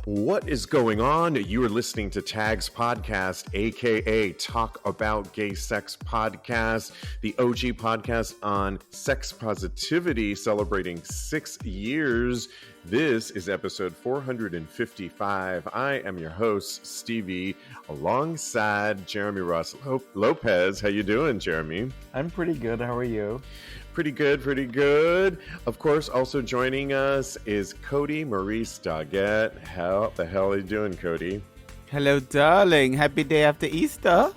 What is going on? You are listening to TAGSPodcast, aka Talk About Gay Sex Podcast, the OG podcast on sex positivity, celebrating 6 years. This is episode 455. I am your host, Stevie, alongside Jeremy Ross Lopez. How you doing, Jeremy? I'm pretty good. How are you? Pretty good, pretty good. Of course, also joining us is Kodi, Maurice, Doggette. How the hell are you doing, Kodi? Hello, darling. Happy day after Easter.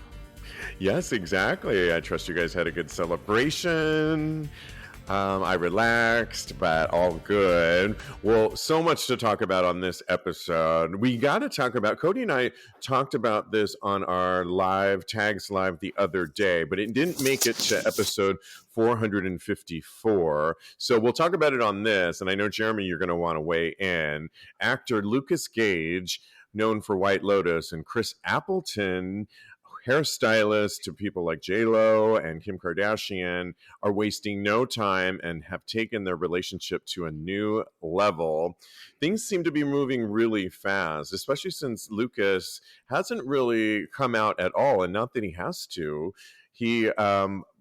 Yes, exactly. I trust you guys had a good celebration. I relaxed, but all good. Well, so much to talk about on this episode. We got to talk about, Kodi and I talked about this on our Tags Live the other day, but it didn't make it to episode 454. So we'll talk about it on this. And I know, Jeremy, you're going to want to weigh in. Actor LUKAS GAGE, known for White Lotus, and Chris Appleton, hairstylists to people like J-Lo and Kim Kardashian, are wasting no time and have taken their relationship to a new level. Things seem to be moving really fast, especially since LUKAS hasn't really come out at all, and not that he has to.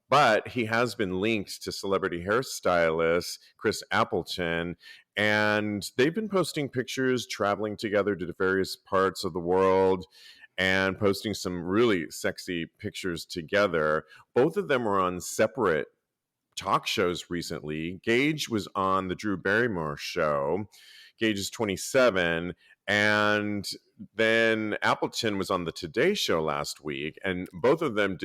But he has been linked to celebrity hairstylist Chris Appleton, and they've been posting pictures traveling together to various parts of the world and posting some really sexy pictures together. Both of them were on separate talk shows recently. Gage was on the Drew Barrymore show. Gage is 27. And then Appleton was on the Today Show last week. And both of them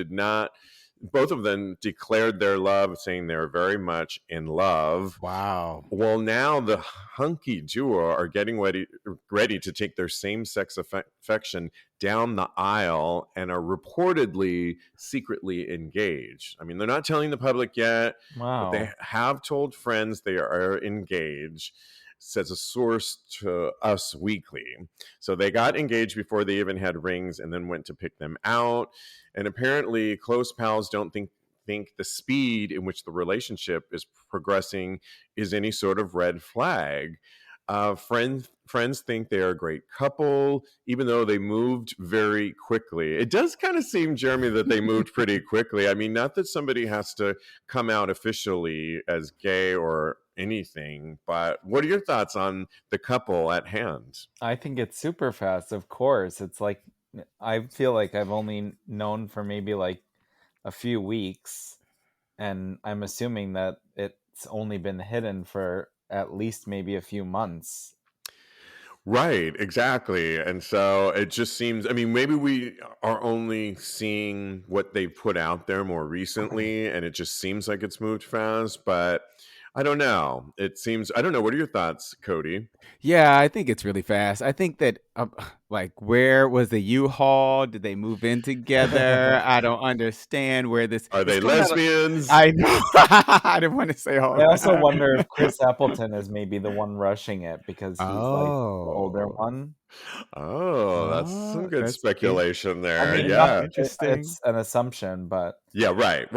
declared their love, saying they were very much in love. Wow. Well, now the hunky duo are getting ready to take their same-sex affection down the aisle and are reportedly secretly engaged. I mean, they're not telling the public yet, Wow. but they have told friends they are engaged, says a source to Us Weekly. So they got engaged before they even had rings and then went to pick them out. And apparently close pals don't think the speed in which the relationship is progressing is any sort of red flag. Friends think they are a great couple, even though they moved very quickly. It does kind of seem, Jeremy, that they moved pretty quickly. I mean, not that somebody has to come out officially as gay or anything, but what are your thoughts on the couple at hand? I think it's super fast, of course. It's like, I feel like I've only known for maybe like a few weeks, and I'm assuming that it's only been hidden for at least maybe a few months. Right, exactly. And so it just seems, I mean, maybe we are only seeing what they put out there more recently, and it just seems like it's moved fast, but I don't know. It seems, I don't know. What are your thoughts, Kodi? Yeah, I think it's really fast. I think that, where was the U-Haul? Did they move in together? I don't understand where this... Are they lesbians? I know. I didn't want to say all I that. also wonder if Chris Appleton is maybe the one rushing it because he's like the older one. Oh, that's some good speculation there. I mean, yeah, interesting. It's an assumption, but yeah, right.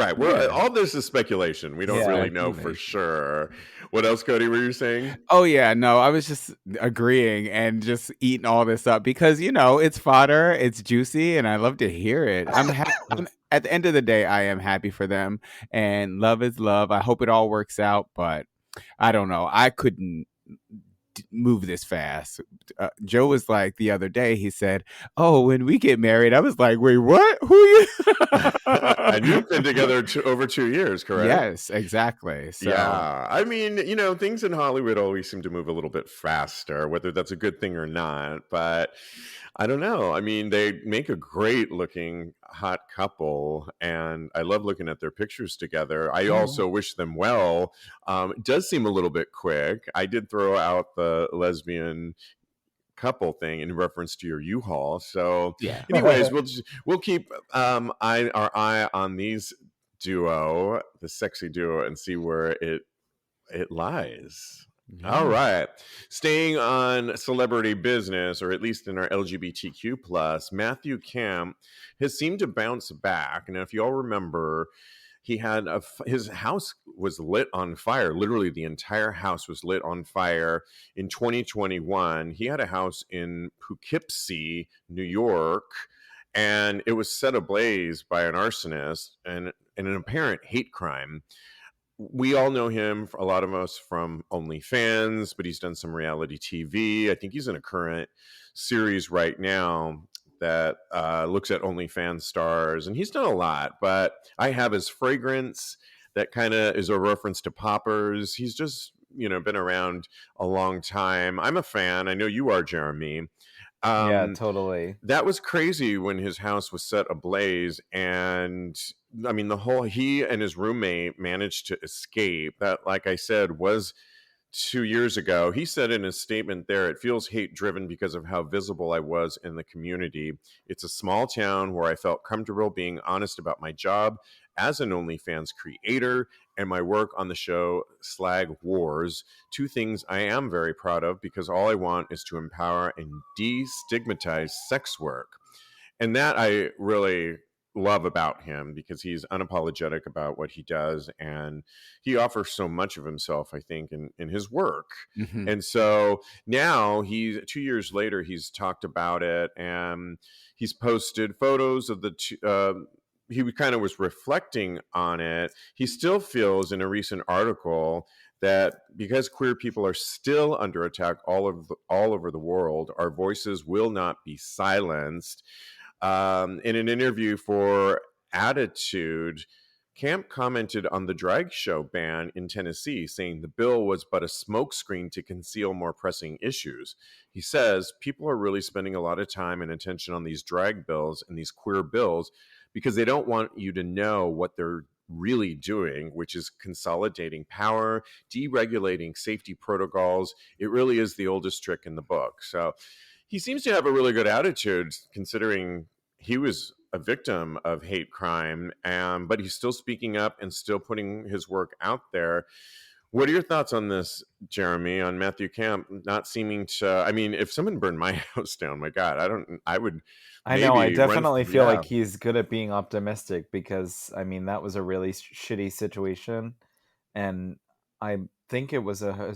All this is speculation. We don't really know for sure. What else, Kodi, were you saying? Oh yeah, no, I was just agreeing and just eating all this up because it's fodder, it's juicy, and I love to hear it. At the end of the day, I am happy for them, and love is love. I hope it all works out, but I don't know. I couldn't move this fast. Joe was like the other day, he said, "Oh, when we get married," I was like, "Wait, what? Who are you?" And you've been together over 2 years, correct? Yes, exactly. So. Yeah, I mean, things in Hollywood always seem to move a little bit faster, whether that's a good thing or not. But I don't know. I mean, they make a great looking hot couple, and I love looking at their pictures together. I also wish them well. It does seem a little bit quick. I did throw out the lesbian couple thing in reference to your U-Haul. So yeah. Anyways, we'll keep our eye on these duo, the sexy duo, and see where it lies. All right. Staying on celebrity business, or at least in our LGBTQ plus, Matthew Kemp has seemed to bounce back. Now, if you all remember, he had his house was lit on fire. Literally, the entire house was lit on fire in 2021. He had a house in Poughkeepsie, New York, and it was set ablaze by an arsonist and an apparent hate crime. We all know him, a lot of us, from OnlyFans, but he's done some reality TV. I think he's in a current series right now that looks at OnlyFans stars, and he's done a lot. But I have his fragrance that kind of is a reference to poppers. He's just, been around a long time. I'm a fan. I know you are, Jeremy. Yeah, totally. That was crazy when his house was set ablaze, and I mean, he and his roommate managed to escape. That, like I said, was 2 years ago. He said in his statement there, "It feels hate driven because of how visible I was in the community. It's a small town where I felt comfortable being honest about my job as an OnlyFans creator and my work on the show Slag Wars, two things I am very proud of because all I want is to empower and destigmatize sex work." And that I really love about him because he's unapologetic about what he does, and he offers so much of himself, I think, in his work. Mhm. And so now 2 years later, he's talked about it, and he's posted photos of he kind of was reflecting on it. He still feels in a recent article that because queer people are still under attack all over the world, our voices will not be silenced. In an interview for Attitude, Camp commented on the drag show ban in Tennessee, saying the bill was but a smokescreen to conceal more pressing issues. He says people are really spending a lot of time and attention on these drag bills and these queer bills because they don't want you to know what they're really doing, which is consolidating power, deregulating safety protocols. It really is the oldest trick in the book. So he seems to have a really good attitude considering he was a victim of hate crime, but he's still speaking up and still putting his work out there. What are your thoughts on this, Jeremy, on Matthew Camp not seeming to, I mean, if someone burned my house down, my God, I would I know. I maybe definitely feel yeah. like he's good at being optimistic because, I mean, that was a really shitty situation. And I think it was a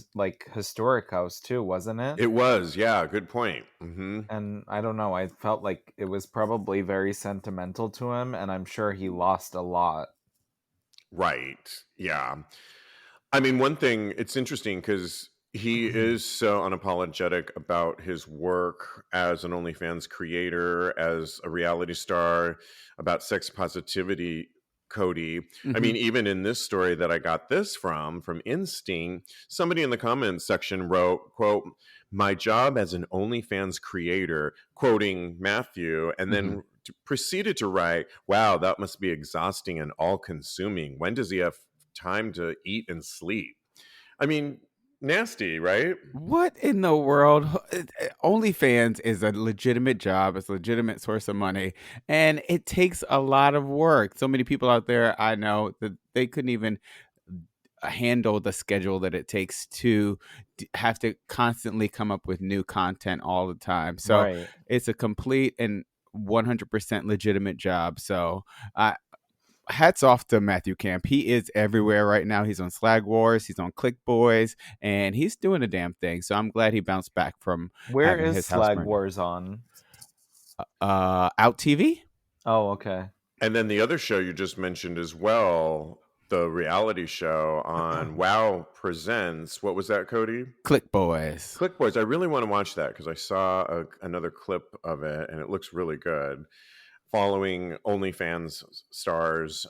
historic house too, wasn't it? It was, yeah, good point. Mm-hmm. And I don't know, I felt like it was probably very sentimental to him, and I'm sure he lost a lot. Right, yeah. I mean, one thing, it's interesting because he is so unapologetic about his work as an OnlyFans creator, as a reality star, about sex positivity, Kodi. I mean, even in this story that I got this from Instinct, somebody in the comments section wrote, quote, "My job as an OnlyFans creator," quoting Matthew, and then proceeded to write, "Wow, that must be exhausting and all-consuming. When does he have time to eat and sleep?" I mean, nasty, right? What in the world? OnlyFans is a legitimate job. It's a legitimate source of money. And it takes a lot of work. So many people out there, I know, that they couldn't even handle the schedule that it takes to have to constantly come up with new content all the time. So Right. it's a complete and 100% legitimate job. So hats off to Matthew Camp. He is everywhere right now. He's on Slag Wars, he's on Click Boys, and he's doing a damn thing. So I'm glad he bounced back from Where having is his house Slag burned. Wars on? Out TV. Oh, okay. And then the other show you just mentioned as well, the reality show on WOW Presents. What was that, Kodi? Click Boys. Click Boys. I really want to watch that because I saw another clip of it and it looks really good. Following OnlyFans stars,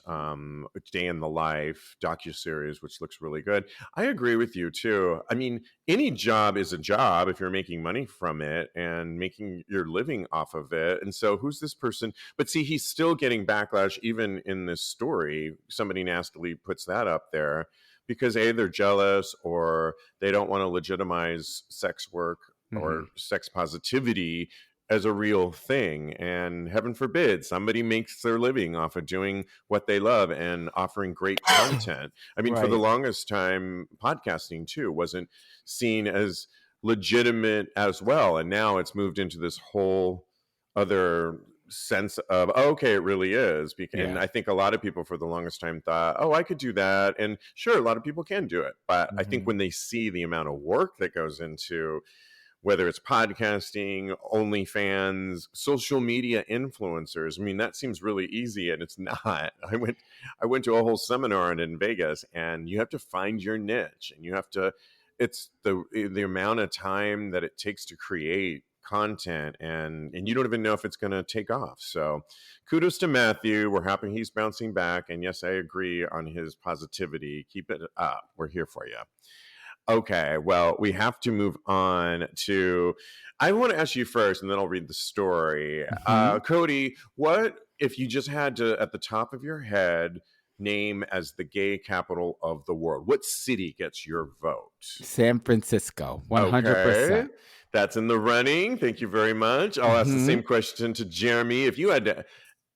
Day in the Life docuseries, which looks really good. I agree with you too. I mean, any job is a job if you're making money from it and making your living off of it. And so who's this person? But see, he's still getting backlash even in this story. Somebody nastily puts that up there because they're jealous or they don't want to legitimize sex work or sex positivity as a real thing. And heaven forbid somebody makes their living off of doing what they love and offering great content. I mean, for the longest time, podcasting too wasn't seen as legitimate as well. And now it's moved into this whole other sense of, oh, okay, it really is. And I think a lot of people for the longest time thought, oh, I could do that. And sure, a lot of people can do it. But I think when they see the amount of work that goes into whether it's podcasting, OnlyFans, social media influencers. I mean, that seems really easy, and it's not. I went to a whole seminar in Vegas, and you have to find your niche, and you have to. It's the amount of time that it takes to create content, and you don't even know if it's going to take off. So, kudos to Matthew. We're happy he's bouncing back, and yes, I agree on his positivity. Keep it up. We're here for you. Okay, well, we have to move on to. I want to ask you first, and then I'll read the story. Kodi, what if you just had to, at the top of your head, name as the gay capital of the world? What city gets your vote? San Francisco, 100%. Okay, that's in the running. Thank you very much. I'll ask the same question to Jeremy. If you had to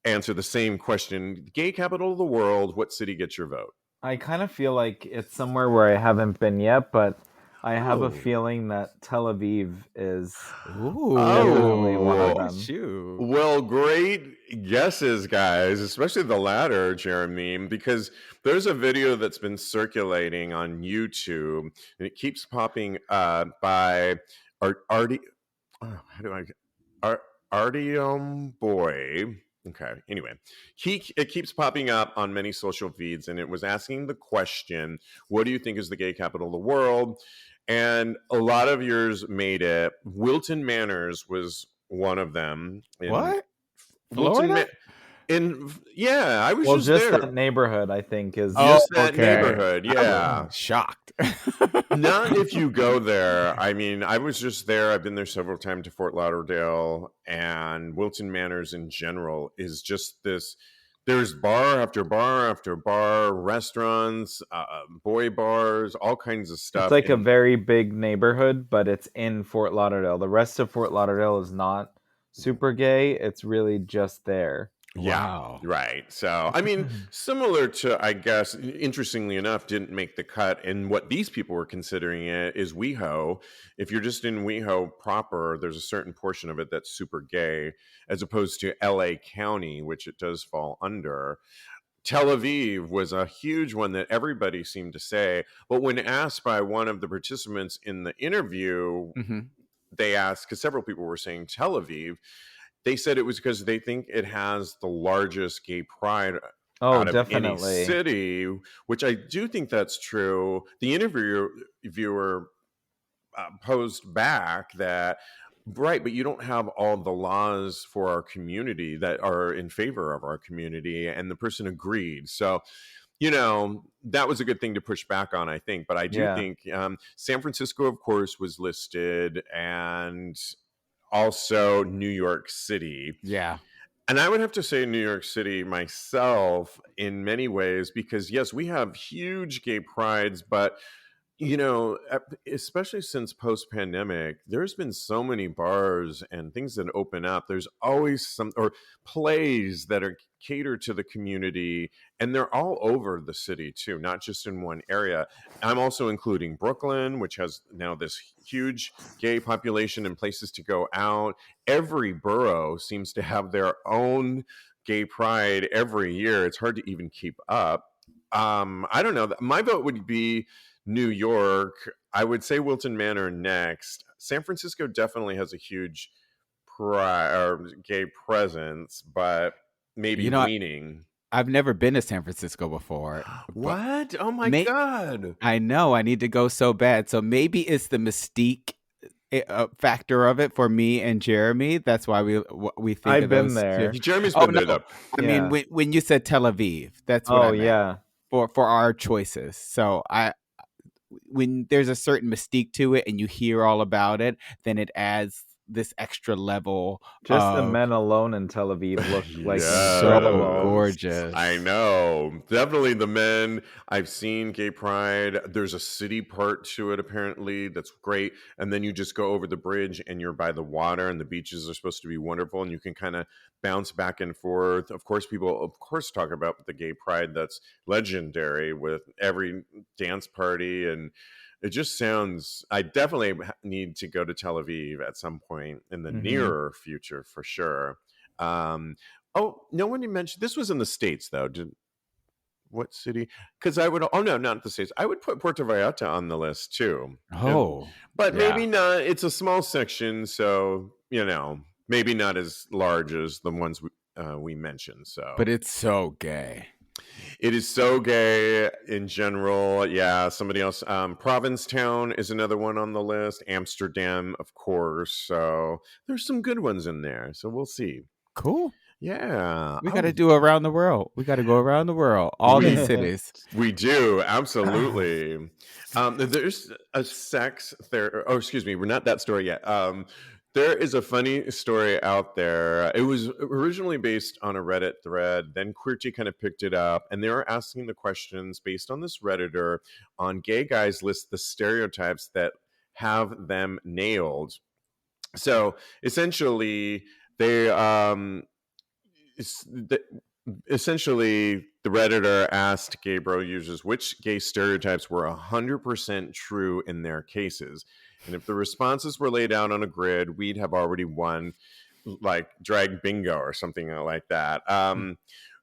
answer the same question, gay capital of the world, what city gets your vote? I kind of feel like it's somewhere where I haven't been yet, but I have a feeling that Tel Aviv is definitely one of them. Shoot. Well, great guesses, guys, especially the latter, Jeremy, because there's a video that's been circulating on YouTube, and it keeps popping up by Artyom Boy. Okay. Anyway, it keeps popping up on many social feeds, and it was asking the question, what do you think is the gay capital of the world? And a lot of yours made it. Wilton Manors was one of them. What? Florida? I was just there. That neighborhood, I think, is just that neighborhood. Yeah. I'm shocked. Not if you go there. I mean, I was just there. I've been there several times to Fort Lauderdale, and Wilton Manors in general is just this. There's bar after bar after bar, restaurants, boy bars, all kinds of stuff. It's like a very big neighborhood, but it's in Fort Lauderdale. The rest of Fort Lauderdale is not super gay. It's really just there. Wow. Right. So, I mean, similar to, I guess, interestingly enough, didn't make the cut. And what these people were considering it is WeHo. If you're just in WeHo proper, there's a certain portion of it that's super gay, as opposed to LA County, which it does fall under. Tel Aviv was a huge one that everybody seemed to say. But when asked by one of the participants in the interview, they asked, because several people were saying Tel Aviv, they said it was because they think it has the largest gay pride out of any city, which I do think that's true. The interviewer posed back that, right, but you don't have all the laws for our community that are in favor of our community. And the person agreed. So, that was a good thing to push back on, I think. But I do think San Francisco, of course, was listed, and also New York City. Yeah. And I would have to say New York City myself in many ways, because yes, we have huge gay prides, but especially since post-pandemic, there's been so many bars and things that open up. There's always or plays that are catered to the community, and they're all over the city too, not just in one area. I'm also including Brooklyn, which has now this huge gay population and places to go out. Every borough seems to have their own gay pride every year. It's hard to even keep up. I don't know. My vote would be New York. I would say Wilton Manor next. San Francisco definitely has a huge gay presence, but maybe leaning. I've never been to San Francisco before. What? Oh my God. I know. I need to go so bad. So maybe it's the mystique factor of it for me and Jeremy. That's why we think I've of been those there. Jeremy's been there though. I mean, when you said Tel Aviv, that's what I meant. Yeah. For our choices. So when there's a certain mystique to it and you hear all about it, then it adds this extra level. Just the men alone in Tel Aviv look like so gorgeous. I know. Definitely the men. I've seen gay pride. There's a city part to it apparently that's great. And then you just go over the bridge and you're by the water, and the beaches are supposed to be wonderful, and you can kind of bounce back and forth. Of course, people talk about the gay pride that's legendary with every dance party, and it just sounds. I definitely need to go to Tel Aviv at some point in the nearer future for sure. Oh, no one mentioned this was in the States though. What city? Because I would. Oh no, not the States. I would put Puerto Vallarta on the list too. Oh, But yeah. maybe not. It's a small section, so maybe not as large as the ones we mentioned. So, But it's so gay. it is so gay in general. Yeah, somebody else. Provincetown is another one on the list. Amsterdam, of course. So there's some good ones in there. So we'll see. Cool. Yeah. We got to do around the world. We got to go around the world. All these cities. We do. Absolutely. There's a sex there. Oh, excuse me. We're not that story yet. There is a funny story out there. It was originally based on a Reddit thread. Then Queerty kind of picked it up, and they were asking the questions based on this Redditor on gay guys list the stereotypes that have them nailed. So essentially, essentially the Redditor asked gay bro users which gay stereotypes were 100% true in their cases. And if the responses were laid out on a grid, we'd have already won, like drag bingo or something like that.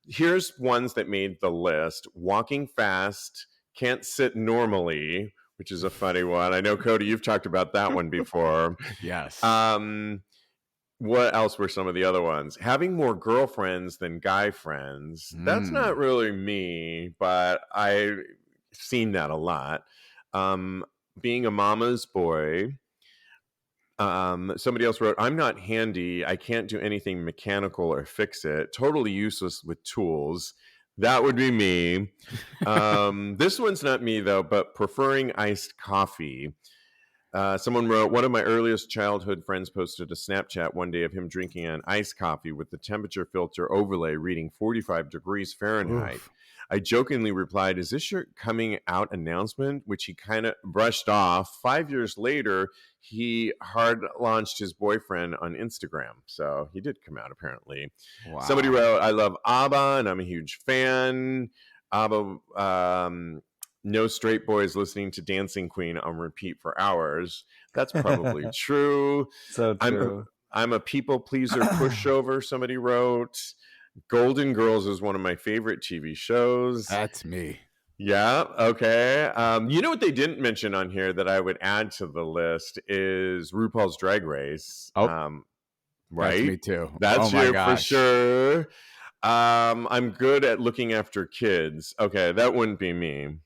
Here's ones that made the list. Walking fast, can't sit normally, which is a funny one. I know, Kodi, you've talked about that one before. Yes. What else were some of the other ones? Having more girlfriends than guy friends. That's not really me, but I've seen that a lot. Being a mama's boy. Somebody else wrote, I'm not handy. I can't do anything mechanical or fix it. Totally useless with tools. That would be me. This one's not me, though, but preferring iced coffee. Someone wrote, one of my earliest childhood friends posted a Snapchat one day of him drinking an iced coffee with the temperature filter overlay reading 45 degrees Fahrenheit. Oof. I jokingly replied, is this your coming out announcement? Which he kind of brushed off. 5 years later, he hard launched his boyfriend on Instagram. So he did come out, apparently. Wow. Somebody wrote, I love ABBA, and I'm a huge fan. ABBA, no straight boys listening to Dancing Queen on repeat for hours. That's probably true. So true. I'm a people pleaser pushover, somebody wrote. Golden Girls is one of my favorite TV shows. That's me. Yeah, okay. You know what they didn't mention on here that I would add to the list is RuPaul's Drag Race. Oh, right? That's me too. That's you for sure. I'm good at looking after kids. Okay, that wouldn't be me.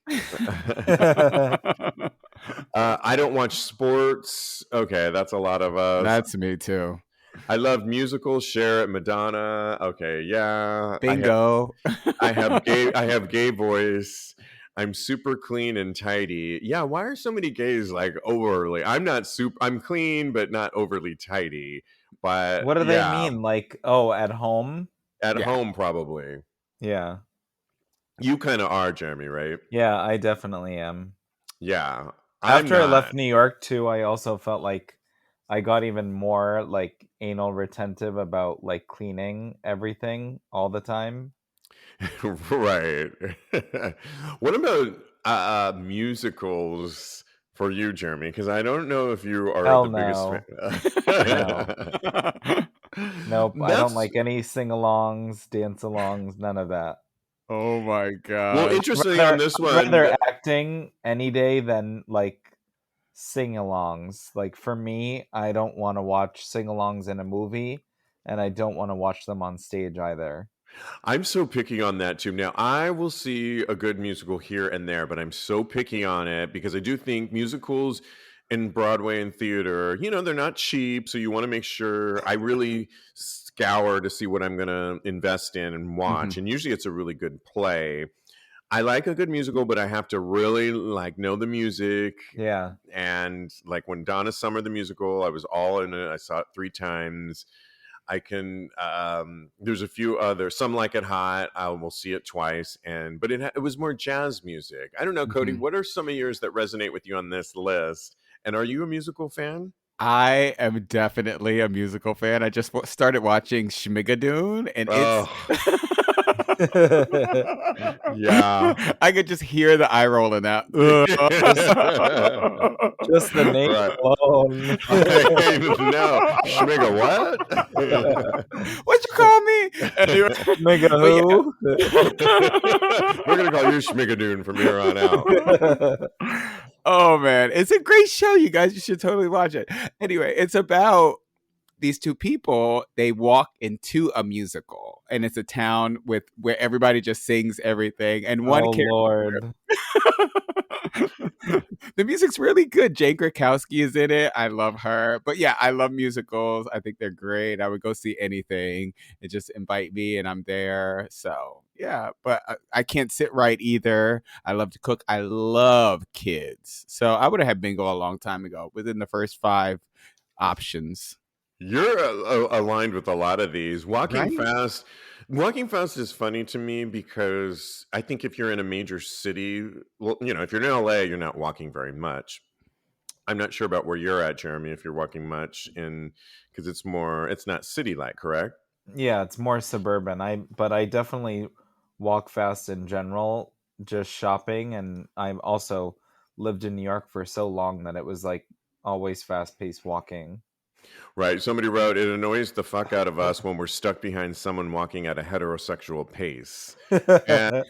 I don't watch sports. Okay, that's a lot of us. That's me too. I love musicals. Cher, Madonna. Okay, yeah. Bingo. I have gay voice. I'm super clean and tidy. Yeah, why are so many gays like overly? I'm clean but not overly tidy. But what do they mean? Like, at home? At home, probably. Yeah. You kind of are, Jeremy, right? Yeah, I definitely am. Yeah. After I left New York, too, I also felt like I got even more, like, anal retentive about, like, cleaning everything all the time. Right. What about musicals for you, Jeremy? Because I don't know if you are biggest fan. Nope, I don't like any sing-alongs, dance-alongs, none of that. Oh my god. Well, interestingly on this one, I'd rather acting any day than like sing-alongs. Like for me, I don't want to watch sing-alongs in a movie, and I don't want to watch them on stage either. I'm so picky on that too. Now, I will see a good musical here and there, but I'm so picky on it because I do think musicals in Broadway and theater, they're not cheap. So you want to make sure I really scour to see what I'm going to invest in and watch. And usually it's a really good play. I like a good musical, but I have to really know the music. Yeah. And like when Donna Summer, the musical, I was all in it. I saw it 3 times. I can, there's a few others, Some Like It Hot. I will see it twice. But it was more jazz music. I don't know, Kodi, what are some of yours that resonate with you on this list? And are you a musical fan? I am definitely a musical fan. I just started watching Schmigadoon, and Yeah. I could just hear the eye roll in that. Just the name Right. alone. No, Schmiga, what? What you call me? Anyway, Schmiga but yeah. who? We're gonna call you Schmigadoon from here on out. Oh man, it's a great show, you guys. You should totally watch it. Anyway, it's about these two people. They walk into a musical, and it's a town where everybody just sings everything, and one Oh character. Lord. The music's really good. Jane Krakowski is in it. I love her. But yeah, I love musicals. I think they're great. I would go see anything and just invite me and I'm there. So yeah, but I can't sit right either. I love to cook. I love kids. So I would have had bingo a long time ago within the first 5 options. You're aligned with a lot of these. Right? Walking fast is funny to me because I think if you're in a major city, well, if you're in LA, you're not walking very much. I'm not sure about where you're at, Jeremy, if you're walking much because it's not city-like, correct? Yeah, it's more suburban. But I definitely walk fast in general, just shopping, and I've also lived in New York for so long that it was like always fast-paced walking. Right. Somebody wrote, it annoys the fuck out of us when we're stuck behind someone walking at a heterosexual pace. And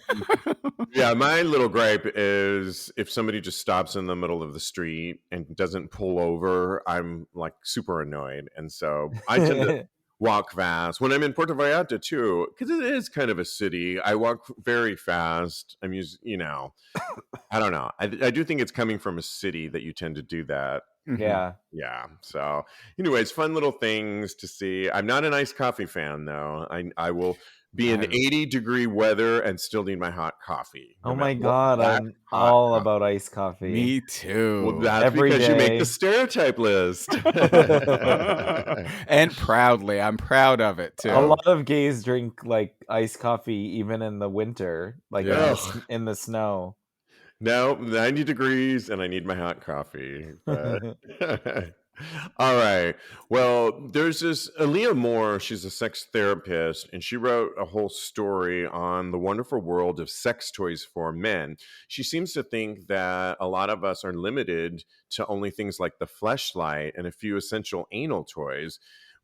yeah, my little gripe is if somebody just stops in the middle of the street and doesn't pull over, I'm like super annoyed. And so I tend to walk fast. When I'm in Puerto Vallarta too, because it is kind of a city, I walk very fast. I'm I don't know. I do think it's coming from a city that you tend to do that. Yeah. Yeah. So anyways, fun little things to see. I'm not an iced coffee fan though. I will be in 80-degree weather and still need my hot coffee. Oh my God, I'm all about iced coffee. Me too. Well, that's Every because you make day. the stereotype list. And proudly. I'm proud of it too. A lot of gays drink like iced coffee even in the winter, like Yeah. in the snow. No, 90 degrees and I need my hot coffee. But all right. Well, there's this Aaliyah Moore. She's a sex therapist, and she wrote a whole story on the wonderful world of sex toys for men. She seems to think that a lot of us are limited to only things like the fleshlight and a few essential anal toys.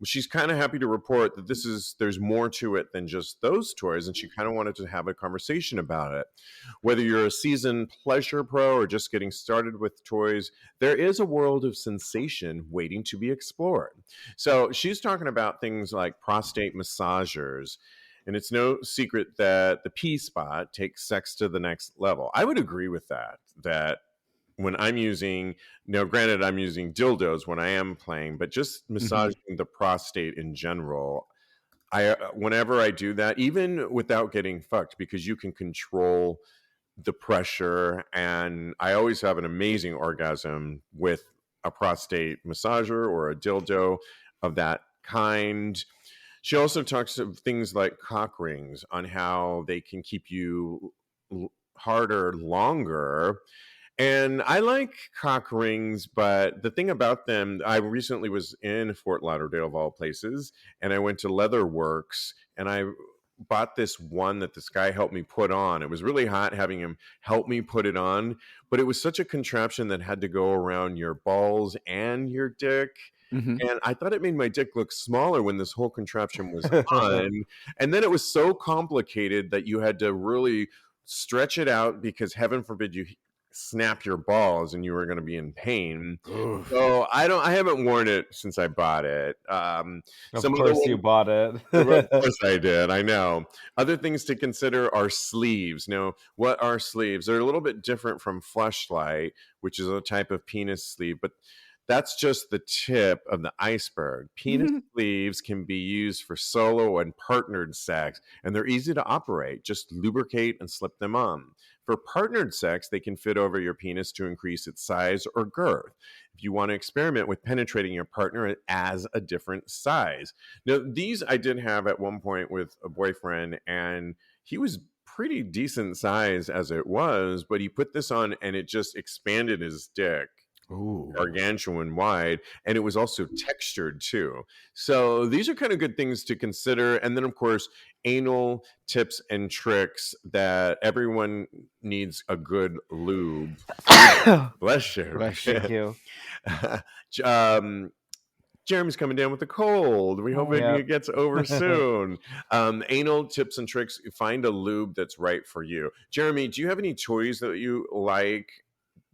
She's kind of happy to report that there's more to it than just those toys, and she kind of wanted to have a conversation about it. Whether you're a seasoned pleasure pro or just getting started with toys, there is a world of sensation waiting to be explored. So she's talking about things like prostate massagers, and it's no secret that the P-spot takes sex to the next level. I would agree with that when I'm using, granted, I'm using dildos when I am playing, but just massaging the prostate in general, whenever I do that, even without getting fucked, because you can control the pressure, and I always have an amazing orgasm with a prostate massager or a dildo of that kind. She also talks of things like cock rings, on how they can keep you harder longer. And I like cock rings, but the thing about them, I recently was in Fort Lauderdale, of all places, and I went to Leatherworks, and I bought this one that this guy helped me put on. It was really hot having him help me put it on, but it was such a contraption that had to go around your balls and your dick. And I thought it made my dick look smaller when this whole contraption was on. And then it was so complicated that you had to really stretch it out, because heaven forbid you snap your balls and you were going to be in pain. Oof. So I haven't worn it since I bought it. Of course you bought it. Of course I did. I know. Other things to consider are sleeves. Now, what are sleeves? They're a little bit different from fleshlight, which is a type of penis sleeve, but that's just the tip of the iceberg. Penis sleeves can be used for solo and partnered sex, and they're easy to operate. Just lubricate and slip them on. For partnered sex, they can fit over your penis to increase its size or girth. If you want to experiment with penetrating your partner as a different size. Now, these I did have at one point with a boyfriend, and he was pretty decent size as it was, but he put this on and it just expanded his dick. Ooh. gargantuan wide, and it was also textured too. So these are kind of good things to consider. And then, of course, anal tips and tricks that everyone needs a good lube. Bless you. Bless you. Thank you. um, Jeremy's coming down with a cold. We hope Yeah. it gets over soon. Anal tips and tricks. Find a lube that's right for you. Jeremy, do you have any toys that you like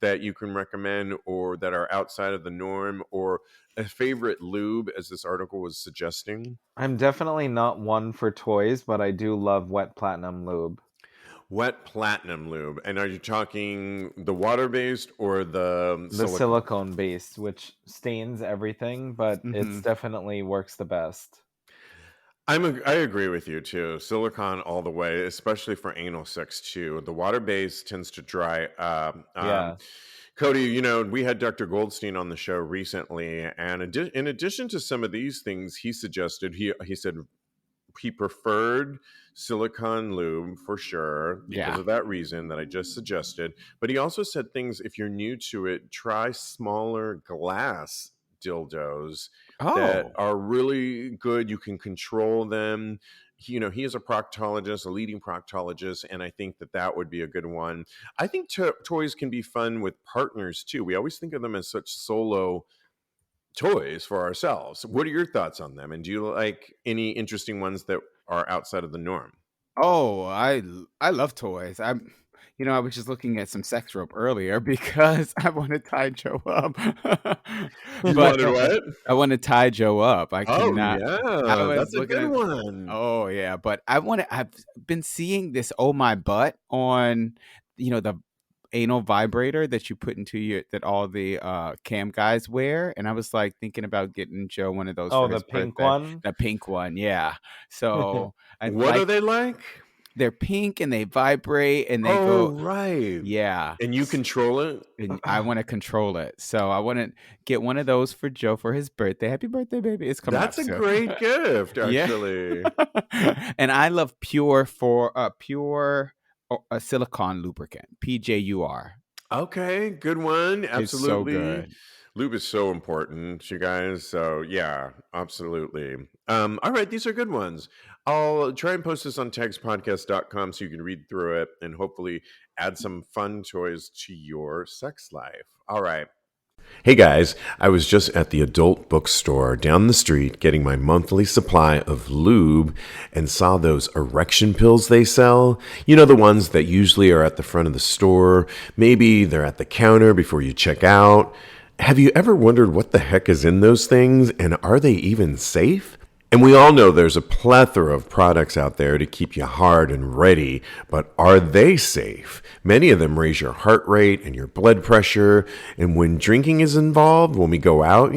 that you can recommend or that are outside of the norm, or a favorite lube, as this article was suggesting? I'm definitely not one for toys, but I do love wet platinum lube. Wet platinum lube. And are you talking the water-based or the silicone based, which stains everything, but it's definitely works the best. I agree with you too. Silicone all the way, especially for anal sex too. The water-based tends to dry up. Yeah. Kodi, we had Dr. Goldstein on the show recently, and in addition to some of these things, he suggested, he said he preferred silicone lube for sure because of that reason that I just suggested. But he also said things, if you're new to it, try smaller glass dildos that are really good. You can control them. He is a proctologist, a leading proctologist, and I think that would be a good one. I think toys can be fun with partners too. We always think of them as such solo toys for ourselves. What are your thoughts on them? And do you like any interesting ones that are outside of the norm? Oh, I love toys. I was just looking at some sex rope earlier because I want to tie Joe up. You wanted what? I want to tie Joe up. I cannot. Yeah, that's a good one. Oh yeah, but I've been seeing this "Oh My Butt" on, the anal vibrator that you put into that all the cam guys wear, and I was like thinking about getting Joe one of those. Oh, the pink one. The pink one, yeah. So what are they like? They're pink and they vibrate and they go right. Yeah. And you control it? And I want to control it. So I want to get one of those for Joe for his birthday. Happy birthday, baby. It's coming up. That's a great gift, actually. And I love Pure silicone lubricant. PJUR. Okay, good one. Absolutely. It's so good. Lube is so important, you guys. So yeah, absolutely. All right, these are good ones. I'll try and post this on TAGSPodcast.com so you can read through it and hopefully add some fun toys to your sex life. All right. Hey guys, I was just at the adult bookstore down the street getting my monthly supply of lube and saw those erection pills they sell. The ones that usually are at the front of the store. Maybe they're at the counter before you check out. Have you ever wondered what the heck is in those things, and are they even safe? And we all know there's a plethora of products out there to keep you hard and ready, but are they safe? Many of them raise your heart rate and your blood pressure, and when drinking is involved, when we go out,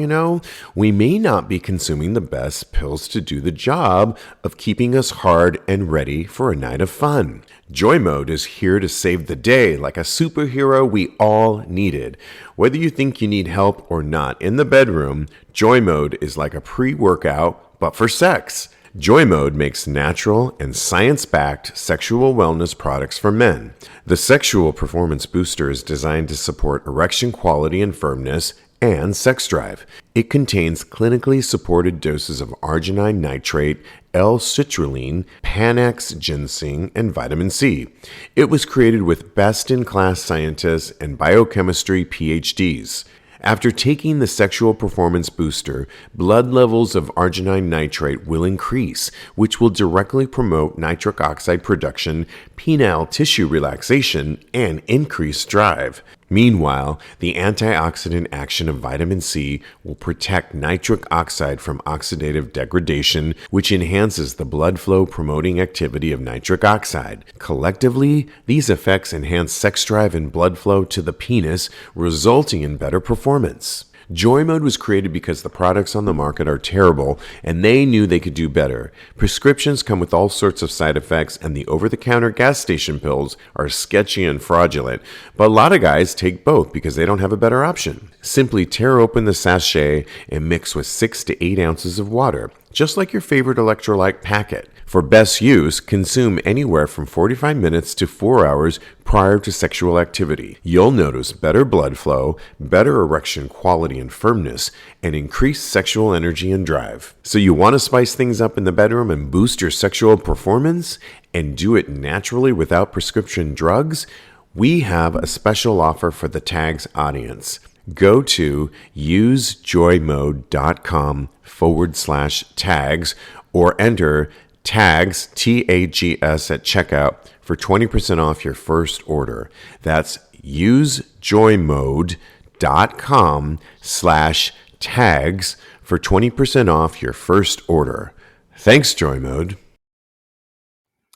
we may not be consuming the best pills to do the job of keeping us hard and ready for a night of fun. Joy Mode is here to save the day like a superhero we all needed. Whether you think you need help or not in the bedroom, Joy Mode is like a pre-workout but for sex. Joy Mode makes natural and science-backed sexual wellness products for men. The Sexual Performance Booster is designed to support erection quality and firmness and sex drive. It contains clinically supported doses of arginine nitrate, L-citrulline, Panax ginseng, and vitamin C. It was created with best-in-class scientists and biochemistry PhDs. After taking the Sexual Performance Booster, blood levels of arginine nitrate will increase, which will directly promote nitric oxide production, penile tissue relaxation, and increased drive. Meanwhile, the antioxidant action of vitamin C will protect nitric oxide from oxidative degradation, which enhances the blood flow promoting activity of nitric oxide. Collectively, these effects enhance sex drive and blood flow to the penis, resulting in better performance. Joy Mode was created because the products on the market are terrible and they knew they could do better. Prescriptions come with all sorts of side effects and the over-the-counter gas station pills are sketchy and fraudulent, but a lot of guys take both because they don't have a better option. Simply tear open the sachet and mix with 6 to 8 ounces of water, just like your favorite electrolyte packet. For best use, consume anywhere from 45 minutes to 4 hours prior to sexual activity. You'll notice better blood flow, better erection quality and firmness, and increased sexual energy and drive. So you want to spice things up in the bedroom and boost your sexual performance and do it naturally without prescription drugs? We have a special offer for the Tags audience. Go to usejoymode.com/tags or enter TAGS, TAGS at checkout for 20% off your first order. That's usejoymode.com/tags for 20% off your first order. Thanks, Joymode.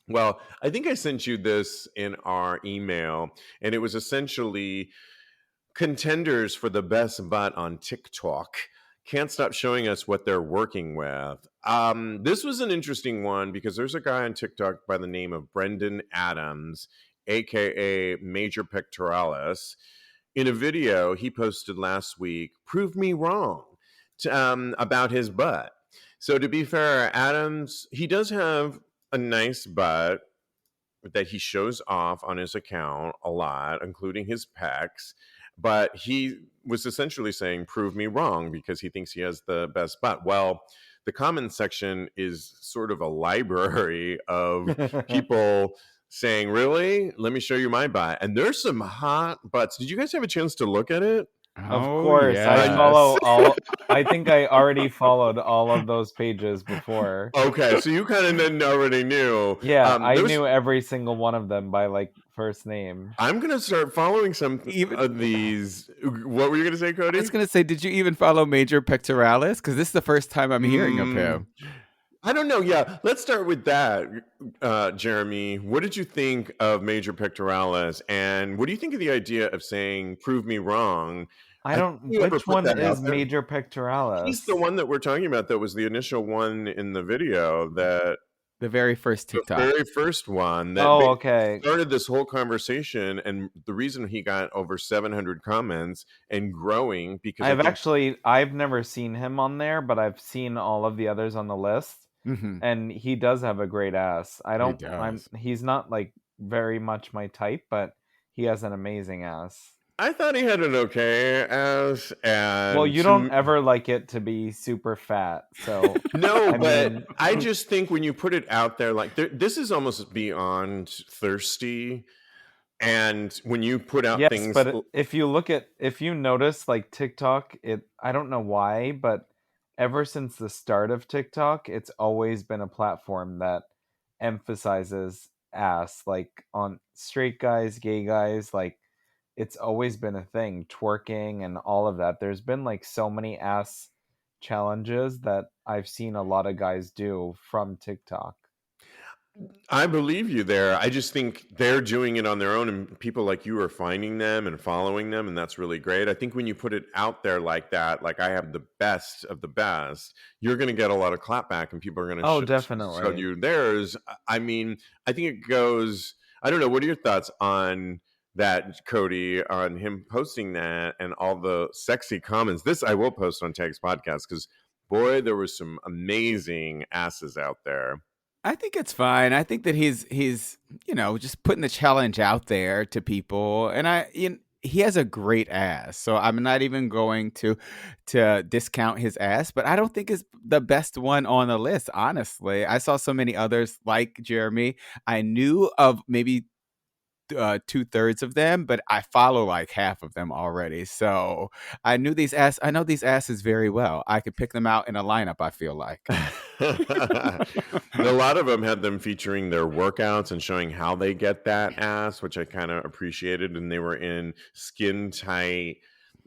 Well, I think I sent you this in our email, and it was essentially contenders for the best butt on TikTok can't stop showing us what they're working with. This was an interesting one because there's a guy on TikTok by the name of Brendan Adams, aka Major Pectoralis. In a video he posted last week, "Prove me wrong," about his butt. So to be fair, Adams, he does have a nice butt that he shows off on his account a lot, including his pecs. But he was essentially saying, "Prove me wrong," because he thinks he has the best butt. Well, the comment section is sort of a library of people saying, "Really? Let me show you my butt." And there's some hot butts. Did you guys have a chance to look at it? Of Oh, course, I yes. follow all. I think I already followed all of those pages before. Okay, so you kind of already knew. Yeah, I there was- knew every single one of them by like first name. I'm going to start following some Even- of these. What were you going to say, Kodi? I was going to say, did you even follow Major Pectoralis? Because this is the first time I'm hearing of him. I don't know. Yeah, let's start with that, Jeremy. What did you think of Major Pectoralis, and what do you think of the idea of saying "prove me wrong"? I don't. whoever Which put one that out is there- Major Pectoralis? He's the one that we're talking about. That was the initial one in the video. That The very first the TikTok. very first one. That Oh, okay. started this whole conversation, and the reason he got over 700 comments and growing because I've never seen him on there, but I've seen all of the others on the list, and he does have a great ass. He's not like very much my type, but he has an amazing ass. I thought he had an okay ass, and Well, you don't ever like it to be super fat, so no, but I just think when you put it out there, like this is almost beyond thirsty. And when you put out things, but if you notice like TikTok, I don't know why, but ever since the start of TikTok, it's always been a platform that emphasizes ass, like on straight guys, gay guys, like it's always been a thing, twerking and all of that. There's been like so many ass challenges that I've seen a lot of guys do from TikTok. I believe you there. I just think they're doing it on their own, and people like you are finding them and following them, and that's really great. I think when you put it out there like that, like I have the best of the best, you're going to get a lot of clapback, and people are going to definitely show you theirs. I mean, I think it goes. I don't know. What are your thoughts on that, Kodi, on him posting that and all the sexy comments? This I will post on TAGSPodcast because boy, there was some amazing asses out there. I think it's fine. I think that he's just putting the challenge out there to people, and he has a great ass. So I'm not even going to discount his ass, but I don't think it's the best one on the list. Honestly, I saw so many others like Jeremy. I knew of maybe 2/3 of them, but I follow like half of them already. So I know these asses very well. I could pick them out in a lineup, I feel like. A lot of them had them featuring their workouts and showing how they get that ass, which I kind of appreciated. And they were in skin tight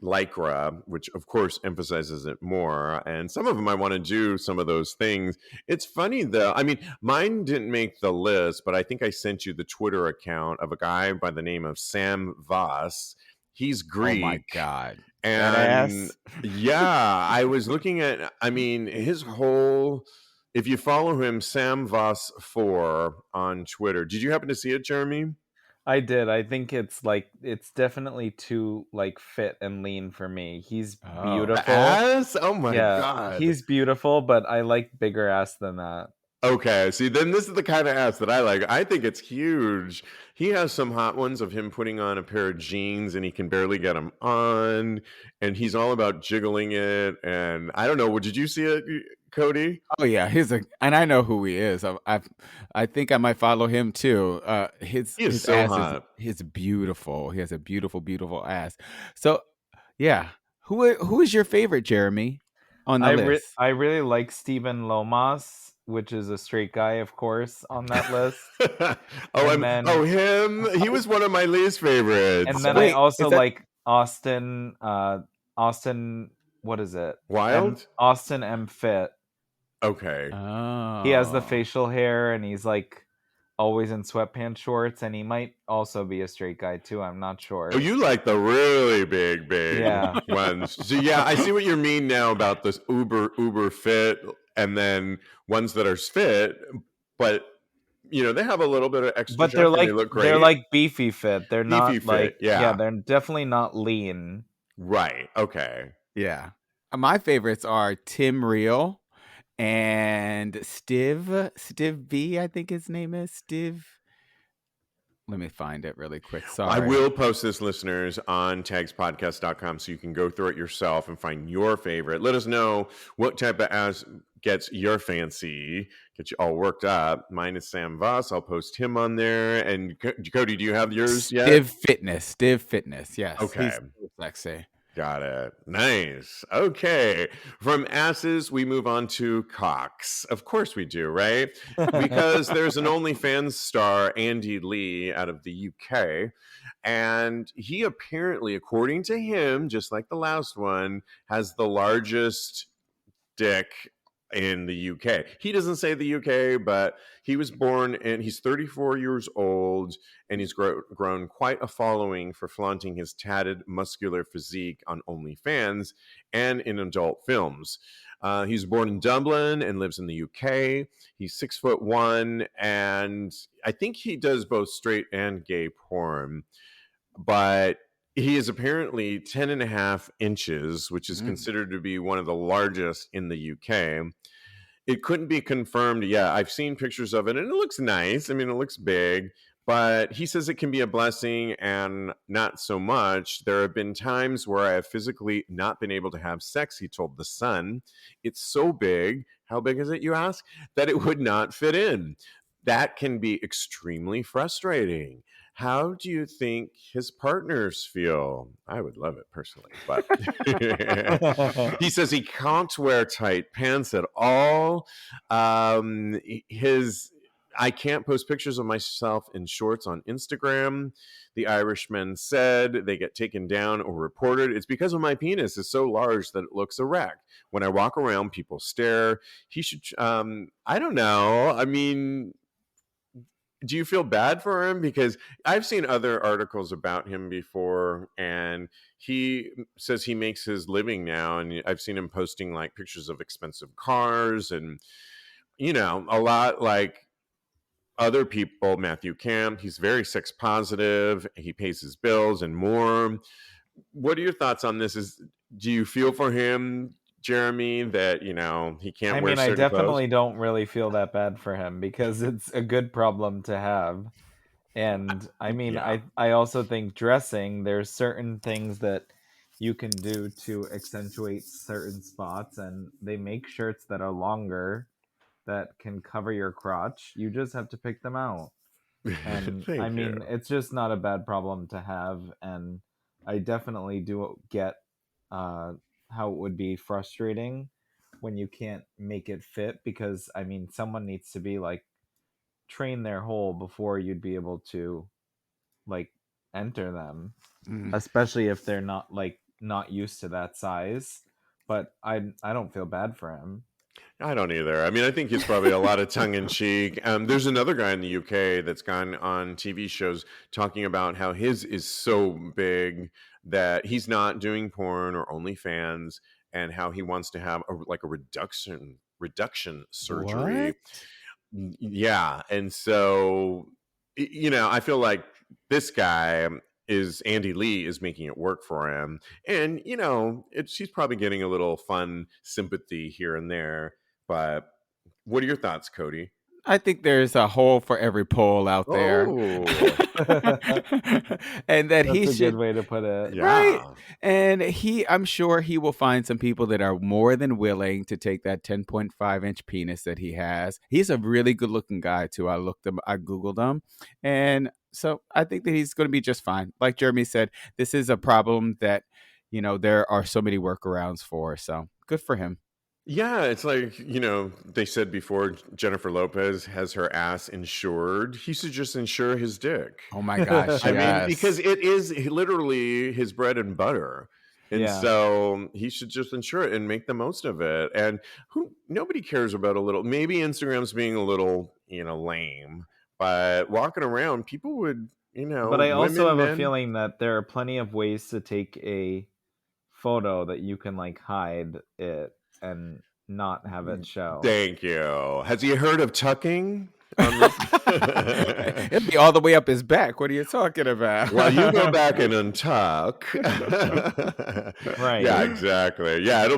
lycra, which of course emphasizes it more. And some of them I want to do some of those things. It's funny though. I mean, mine didn't make the list, but I think I sent you the Twitter account of a guy by the name of Sam Voss. He's Greek. Oh my God. And yeah, I was looking at, I mean, his whole, if you follow him, Sam Voss 4 on Twitter. Did you happen to see it, Jeremy? I did. I think it's definitely too like fit and lean for me. He's beautiful. Ass? Oh my God. He's beautiful, but I like bigger ass than that. Okay, see, then this is the kind of ass that I like. I think it's huge. He has some hot ones of him putting on a pair of jeans and he can barely get them on, and he's all about jiggling it. And I don't know. Did you see it, Kodi? Oh yeah, and I know who he is. I think I might follow him too. His He is his so ass hot. is beautiful. He has a beautiful, beautiful ass. So yeah, who is your favorite, Jeremy, on the list? I really like Stephen Lomas, which is a straight guy, of course, on that list. And then him. He was one of my least favorites. And then I Wait, also is that like Austin. Austin, what is it? Wild? Austin M. Fit. Okay. He has the oh facial hair, and he's like always in sweatpants shorts, and he might also be a straight guy too. I'm not sure. Oh, you like the really big Yeah. ones. So yeah, I see what you mean now about this uber fit, and then ones that are fit, but they have a little bit of extra But junk and they look great. they're like beefy fit. They're not Beefy fit, like yeah. they're definitely not lean. Right. Okay. yeah. My favorites are Tim Reel and Stiv B. I think his name is Stiv. Let me find it really quick. Sorry. I will post this, listeners, on TAGSPodcast.com so you can go through it yourself and find your favorite. Let us know what type of ass gets your fancy, get you all worked up. Mine is Sam Voss. I'll post him on there. And Kodi, do you have yours yet? Stiv Fitness. Yes. Okay. He's so sexy. Got it. Nice. Okay. From asses, we move on to cocks. Of course we do, right? Because there's an OnlyFans star, Andy Lee, out of the UK. And he apparently, according to him, just like the last one, has the largest dick in the UK. He doesn't say the UK, but he was born and he's 34 years old, and he's grown quite a following for flaunting his tatted, muscular physique on OnlyFans and in adult films. He's born in Dublin and lives in the UK. He's 6'1", and I think he does both straight and gay porn, but he is apparently 10 and a half inches, which is considered to be one of the largest in the UK. It couldn't be confirmed. Yeah, I've seen pictures of it and it looks nice. I mean, it looks big, but he says it can be a blessing and not so much. There have been times where I have physically not been able to have sex, he told The Sun. It's so big. How big is it, you ask? That it would not fit in. That can be extremely frustrating. How do you think his partners feel? I would love it personally, but he says he can't wear tight pants at all. I can't post pictures of myself in shorts on Instagram. The Irishman said they get taken down or reported. It's because of my penis is so large that it looks erect. When I walk around, people stare. He should, I don't know. I mean, do you feel bad for him? Because I've seen other articles about him before, and he says he makes his living now, and I've seen him posting like pictures of expensive cars and a lot like other people. Matthew Camp, he's very sex positive, he pays his bills and more. What are your thoughts on this? Do you feel for him, Jeremy, that he can't wear certain I definitely clothes? don't really feel that bad for him because it's a good problem to have. And I mean, Yeah. I also think dressing, there's certain things that you can do to accentuate certain spots, and they make shirts that are longer that can cover your crotch. You just have to pick them out. And I Thank mean, you. it's just not a bad problem to have. And I definitely do get how it would be frustrating when you can't make it fit, because I mean, someone needs to be like train their hole before you'd be able to like enter them, especially if they're not used to that size. But I don't feel bad for him. I don't either. I mean, I think it's probably a lot of tongue in cheek. There's another guy in the UK that's gone on TV shows talking about how his is so big that he's not doing porn or OnlyFans, and how he wants to have a reduction surgery. What? Yeah, and so I feel like this guy is Andy Lee is making it work for him, and she's probably getting a little fun sympathy here and there, but What are your thoughts, Kodi? I think there's a hole for every pole out there. Oh, And that he That's a good should, way to put it. right? yeah. And I'm sure he will find some people that are more than willing to take that 10.5-inch penis that he has. He's a really good looking guy too. I Googled him. And so I think that he's going to be just fine. Like Jeremy said, this is a problem that, there are so many workarounds for. So good for him. Yeah, it's like, they said before Jennifer Lopez has her ass insured. He should just insure his dick. Oh my gosh. I mean, Yes. because it is literally his bread and butter. And Yeah. so he should just insure it and make the most of it. And nobody cares about maybe Instagram's being a little, lame, but walking around, people would, But I also have women, a men. feeling that there are plenty of ways to take a photo that you can like hide it and not have it show. Thank you. Has he heard of tucking? It'd be all the way up his back. What are you talking about? Well, you go back and untuck. Right. Yeah, exactly. Yeah,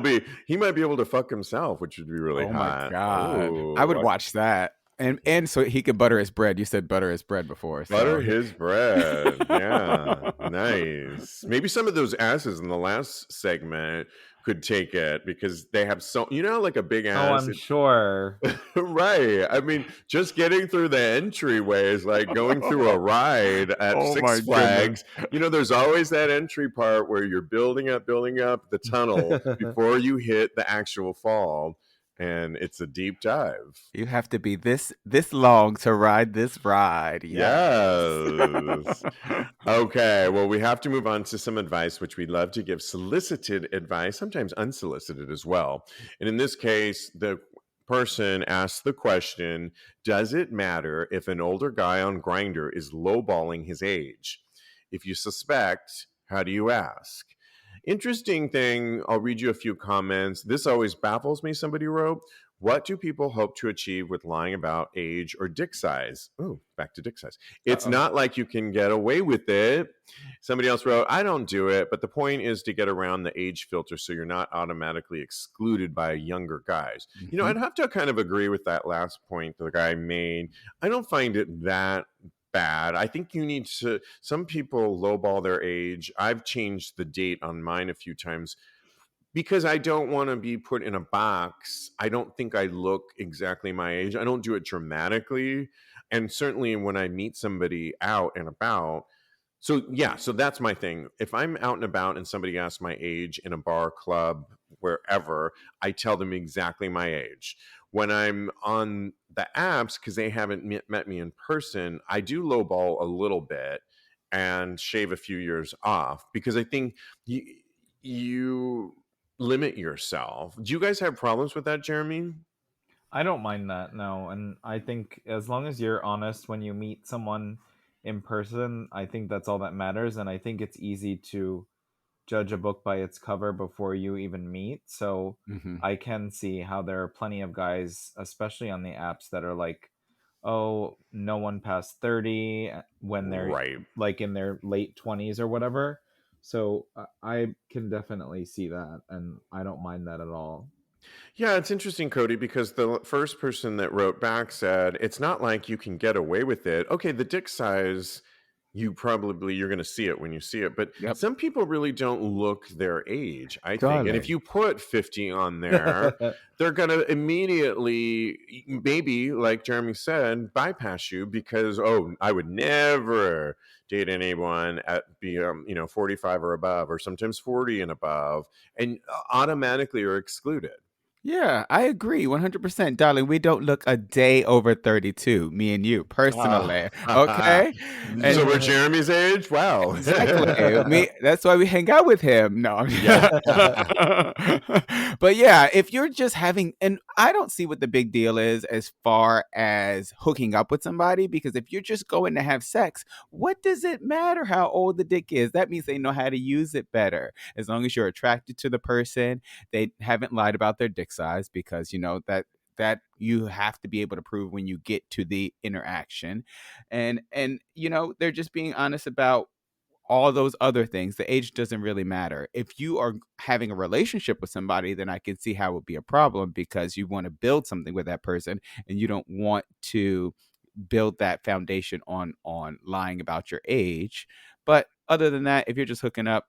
he might be able to fuck himself, which would be really Oh hot. my God. Ooh, I would watch that. And so he could butter his bread. You said butter his bread before. Butter his bread. Yeah. Nice. Maybe some of those asses in the last segment could take it because they have like a big ass. Oh, I'm sure. Right. I mean, just getting through the entryway is like going through a ride at Oh my Six Flags. There's always that entry part where you're building up the tunnel before you hit the actual fall. And it's a deep dive. You have to be this long to ride this ride. Yes. Okay. Well, we have to move on to some advice, which we love to give solicited advice, sometimes unsolicited as well. And in this case, the person asks the question, does it matter if an older guy on Grindr is lowballing his age? If you suspect, how do you ask? Interesting thing, I'll read you a few comments. This always baffles me, somebody wrote. What do people hope to achieve with lying about age or dick size? Oh, back to dick size. It's not like you can get away with it. Somebody else wrote, I don't do it, but the point is to get around the age filter so you're not automatically excluded by younger guys. Mm-hmm. I'd have to kind of agree with that last point the guy made. I don't find it that bad. I think you need to, some people lowball their age. I've changed the date on mine a few times because I don't want to be put in a box. I don't think I look exactly my age. I don't do it dramatically. And certainly when I meet somebody out and about. So that's my thing. If I'm out and about and somebody asks my age in a bar, club, wherever, I tell them exactly my age. When I'm on the apps, because they haven't met me in person, I do lowball a little bit and shave a few years off because I think you limit yourself. Do you guys have problems with that, Jeremy? I don't mind that, no. And I think as long as you're honest when you meet someone in person, I think that's all that matters. And I think it's easy to judge a book by its cover before you even meet. So I can see how there are plenty of guys, especially on the apps, that are like, oh, no one past 30 when they're like in their late 20s or whatever. So I can definitely see that, and I don't mind that at all. Yeah, it's interesting, Kodi, because the first person that wrote back said, it's not like you can get away with it. Okay, the dick size, you're going to see it when you see it. But some people really don't look their age, I think. And if you put 50 on there, they're going to immediately, maybe, like Jeremy said, bypass you because, I would never date anyone at 45 or above, or sometimes 40 and above, and automatically are excluded. Yeah, I agree 100%, darling. We don't look a day over 32, me and you, personally. Okay? So we're Jeremy's age? Wow. Exactly. That's why we hang out with him. No. But yeah, if you're just having, and I don't see what the big deal is as far as hooking up with somebody, because if you're just going to have sex, what does it matter how old the dick is? That means they know how to use it better. As long as you're attracted to the person, they haven't lied about their dick size, because that you have to be able to prove when you get to the interaction, and they're just being honest about all those other things, the age doesn't really matter. If you are having a relationship with somebody, then I can see how it would be a problem, because you want to build something with that person and you don't want to build that foundation on lying about your age. But other than that, if you're just hooking up,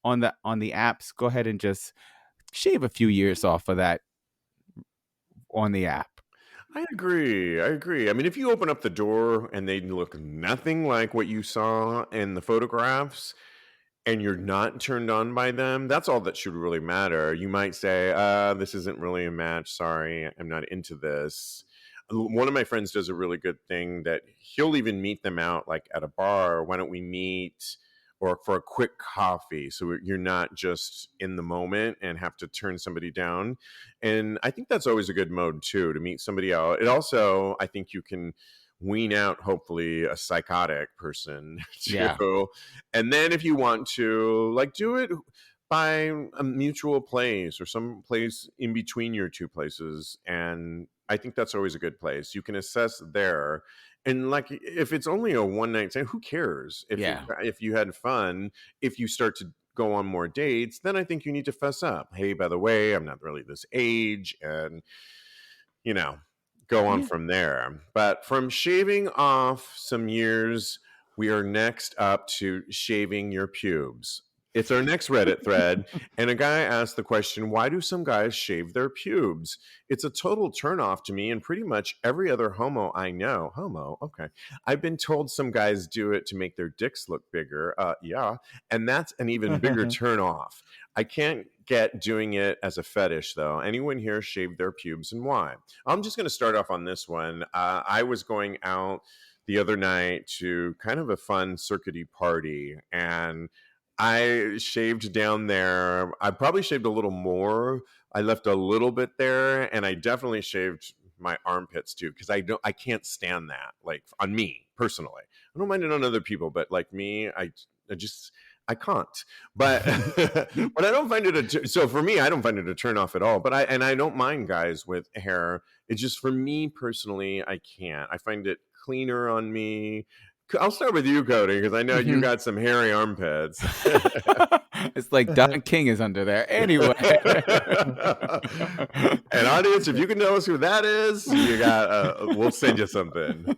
on the apps, go ahead and just shave a few years off of that on the app. I agree. I mean, if you open up the door and they look nothing like what you saw in the photographs and you're not turned on by them, that's all that should really matter. You might say, this isn't really a match. Sorry, I'm not into this. One of my friends does a really good thing that he'll even meet them out like at a bar. Why don't we meet, or for a quick coffee, so you're not just in the moment and have to turn somebody down. And I think that's always a good mode too, to meet somebody out. It also, I think you can wean out hopefully a psychotic person too. Yeah. And then if you want to, like, do it by a mutual place or some place in between your two places. And I think that's always a good place. You can assess there. And like, if it's only a one night stand, who cares? If you had fun, if you start to go on more dates, then I think you need to fess up. Hey, by the way, I'm not really this age, and go on from there. But from shaving off some years, we are next up to shaving your pubes. It's our next Reddit thread, and a guy asked the question, why do some guys shave their pubes? It's a total turnoff to me and pretty much every other homo I know. Homo, okay. I've been told some guys do it to make their dicks look bigger. Yeah, and that's an even bigger turnoff. I can't get doing it as a fetish, though. Anyone here shave their pubes, and why? I'm just going to start off on this one. I was going out the other night to kind of a fun circuity party, and I shaved down there. I probably shaved a little more. I left a little bit there, and I definitely shaved my armpits too, because I can't stand that. Like, on me personally, I don't mind it on other people, but like me, I can't. But but I don't find it so for me, I don't find it a turn off at all. But I don't mind guys with hair. It's just for me personally, I can't. I find it cleaner on me. I'll start with you, Kodi, because I know you got some hairy armpits. It's like Don King is under there. Anyway. And audience, if you can tell us who that is, we'll send you something.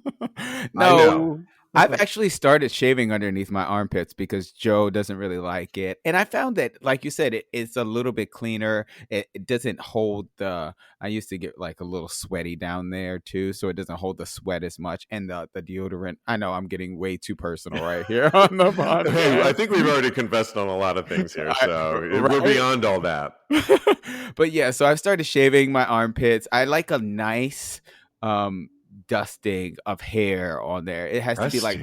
No. I've actually started shaving underneath my armpits because Joe doesn't really like it. And I found that, like you said, it's a little bit cleaner. It doesn't hold I used to get like a little sweaty down there too, so it doesn't hold the sweat as much. And the deodorant, I know I'm getting way too personal right here on the podcast. Hey, I think we've already confessed on a lot of things here, so we're beyond all that. But yeah, so I've started shaving my armpits. I like a nice dusting of hair on there. It has to be like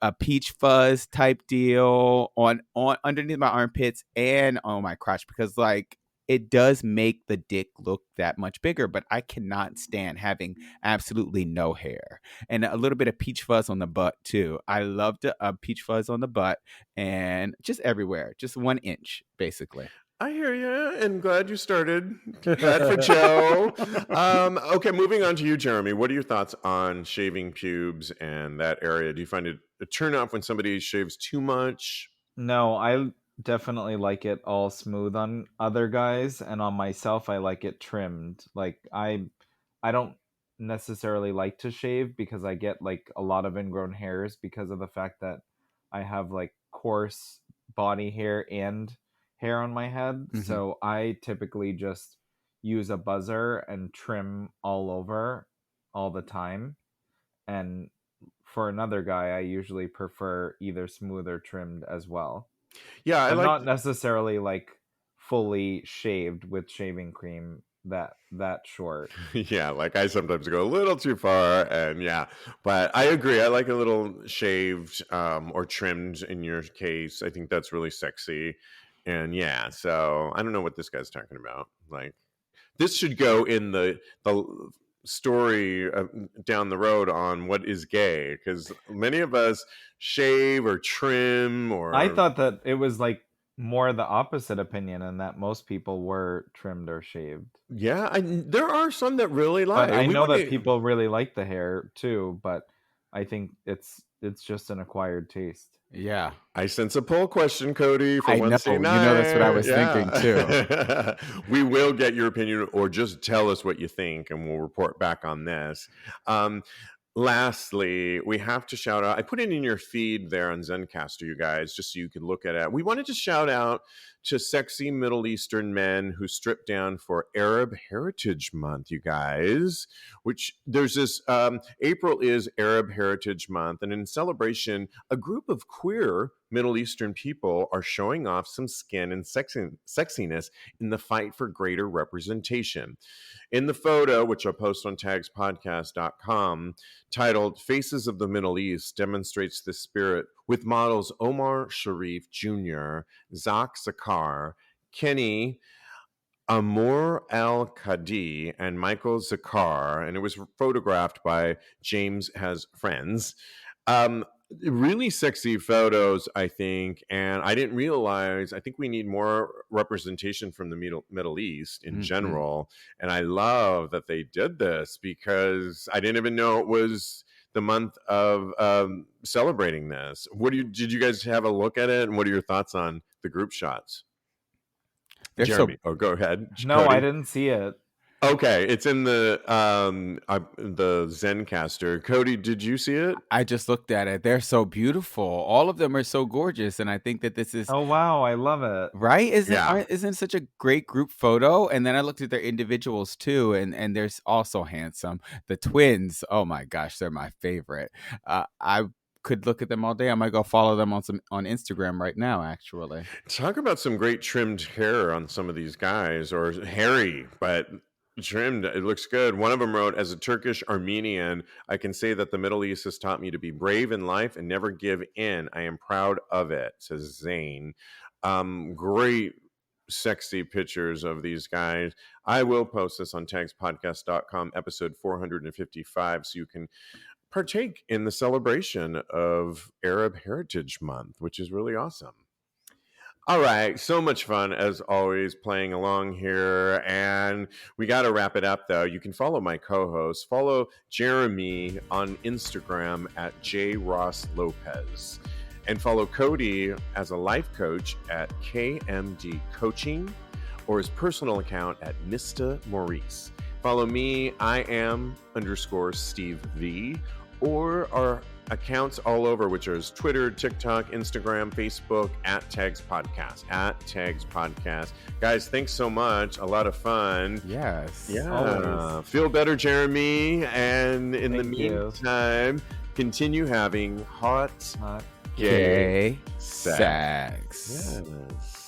a peach fuzz type deal on underneath my armpits and on my crotch, because like it does make the dick look that much bigger, but I cannot stand having absolutely no hair. And a little bit of peach fuzz on the butt too. I love a peach fuzz on the butt and just everywhere, just 1 inch basically. I hear you, and glad you started. Glad for Joe. Okay, moving on to you, Jeremy. What are your thoughts on shaving pubes and that area? Do you find it a turn off when somebody shaves too much? No, I definitely like it all smooth on other guys, and on myself, I like it trimmed. Like I don't necessarily like to shave because I get like a lot of ingrown hairs because of the fact that I have like coarse body hair and hair on my head. Mhm. So I typically just use a buzzer and trim all over all the time. And for another guy, I usually prefer either smooth or trimmed as well. Yeah, But not necessarily like fully shaved with shaving cream that short. Yeah, like I sometimes go a little too far, and yeah, but I agree. I like a little shaved or trimmed in your case. I think that's really sexy. And yeah, so I don't know what this guy's talking about. Like, this should go in the story down the road on what is gay, because many of us shave or trim or. I thought that it was like more the opposite opinion, and that most people were trimmed or shaved. Yeah, there are some that really like. But I know that people really like the hair too, but I think it's just an acquired taste. Yeah. I sense a poll question, Kodi, for I know. Wednesday You night. know, that's what I was thinking too. We will get your opinion, or just tell us what you think, and we'll report back on this. Lastly, we have to shout out. I put it in your feed there on Zencaster, you guys, just so you could look at it. We wanted to shout out to sexy Middle Eastern men who stripped down for Arab Heritage Month, you guys. Which there's this April is Arab Heritage Month, and in celebration, a group of queer Middle Eastern people are showing off some skin and sexiness in the fight for greater representation. In the photo, which I'll post on TAGSPodcast.com, titled Faces of the Middle East, demonstrates this spirit with models Omar Sharif Jr., Zak Zakar, Kenny Amor Al Kadi, and Michael Zakar, and it was photographed by James Has Friends. Really sexy photos, I think, and I didn't realize, I think we need more representation from the Middle East in general, and I love that they did this, because I didn't even know it was the month of celebrating this. Did you guys have a look at it, and what are your thoughts on the group shots? They're Jeremy, go ahead. No, Kodi? I didn't see it. Okay, it's in the Zencaster. Kodi, did you see it? I just looked at it. They're so beautiful. All of them are so gorgeous, and I think that this is Oh wow, I love it. right. Isn't Yeah. such a great group photo? And then I looked at their individuals too, and they're also handsome. The twins, oh my gosh, they're my favorite. I could look at them all day. I might go follow them on Instagram right now, actually. Talk about some great trimmed hair on some of these guys, or hairy, but trimmed. It looks good. One of them wrote, as a Turkish Armenian, I can say that the Middle East has taught me to be brave in life and never give in. I am proud of it, says Zane. Great sexy pictures of these guys. I will post this on TAGSPodcast.com, episode 455, so you can partake in the celebration of Arab Heritage Month, which is really awesome. All right, so much fun as always playing along here, and we got to wrap it up though. You can follow my co-host, follow Jeremy on Instagram at jrosslopez, and follow Kodi as a life coach at KMD Coaching, or his personal account at Mr. Maurice. Follow me, I am _Steve V, or our accounts all over, which are Twitter, TikTok, Instagram, Facebook, at TAGSPodcast. Guys, thanks so much. A lot of fun. Yes. Yeah. Always. Feel better, Jeremy. And in the Thank you. meantime, continue having hot, Gay sex. sex. Yes.